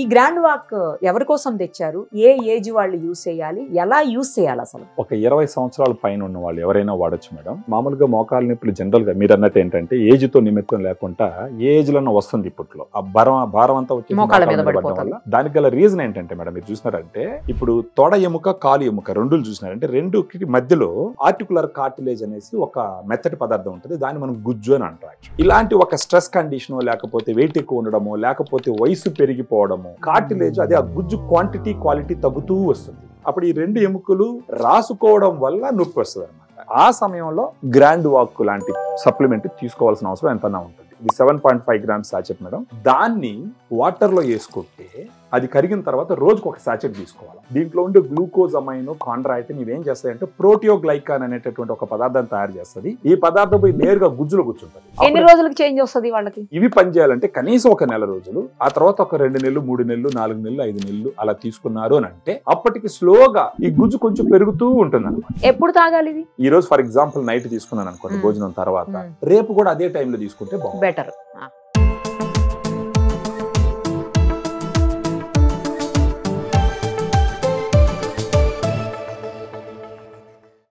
ఈ grand walk ఎవరి కోసం తెచ్చారు? ఏ ఏజ్ వాళ్ళు యూస్ చేయాలి? ఎలా యూస్ చేయాలి అసలు? ఒక 20 సంవత్సరాల పైన ఉన్న వాళ్ళు ఎవరైనా వాడొచ్చు మేడం. మామూలుగా మోకాలు నొప్పులు జనరల్ గా మీరు అన్నట్టు ఏంటంటే ఏజ్ తో నిమిత్తం లేకుండా ఏ ఏజ్ లోనే వస్తుంది ఇప్పట్లో. ఆ భారం అంతా వచ్చి మోకాళ్ళ మీద పడడం వల్ల. దానికి గల రీజన్ ఏంటంటే మేడం, మీరు చూసినారంటే ఇప్పుడు తొడ ఎముక కాలు ఎముక రెండు చూసినారంటే రెండుకి మధ్యలో ఆర్టికులర్ కార్టిలేజ్ అనేసి ఒక మెత్తటి పదార్థం ఉంటుంది. దాన్ని మనం గుజ్జు అని అంటాం. ఇలాంటి ఒక స్ట్రెస్ కండిషన్ లేకపోతే వెయిట్ ఎక్కువ ఉండడము లేకపోతే వయసు పెరిగిపోవడము కార్టిలేజ్ అదే ఆ గుజ్జు క్వాంటిటీ క్వాలిటీ తగ్గుతూ వస్తుంది. అప్పుడు ఈ రెండు ఎముకలు రాసుకోవడం వల్ల నొప్పి వస్తుంది అనమాట. ఆ సమయంలో గ్రాండ్ వాక్ లాంటి సప్లిమెంట్ తీసుకోవాల్సిన అవసరం ఎంతనా ఉంటుంది. ఇది 7.5 గ్రామ్స్ సాచెట్ మేడం. దాన్ని వాటర్ లో వేసుకుంటే అది కరిగిన తర్వాత రోజుకు ఒక సాచెట్ తీసుకోవాలి. దీంట్లో ఉండే గ్లూకోజ్ అమైనో కాండ్రాయిటిన్ ఇవేం చేస్తాయంటే ప్రోటియోగ్లైకాన్ అనేటటువంటి ఒక పదార్థాన్ని తయారు చేస్తుంది. ఈ పదార్థం పోయి నేరుగా గుజ్జులో కూర్చుంటుంది. ఎన్ని రోజులకు చేంజ్ వస్తుంది వాళ్ళకి? ఇవి పనిచేయాలంటే కనీసం ఒక నెల రోజులు, ఆ తర్వాత ఒక 2 నెలలు 3 నెలలు 4 నెలలు 5 నెలలు అలా తీసుకున్నారు అని అంటే అప్పటికి స్లోగా ఈ గుజ్జు కొంచెం పెరుగుతూ ఉంటుంది అనమాట. ఎప్పుడు తాగాలి ఇది? ఈ రోజు ఫర్ ఎగ్జాంపుల్ నైట్ తీసుకున్నాను అనుకోండి భోజనం తర్వాత, రేపు కూడా అదే టైంలో తీసుకుంటే బాగుంటుంది. బెటర్.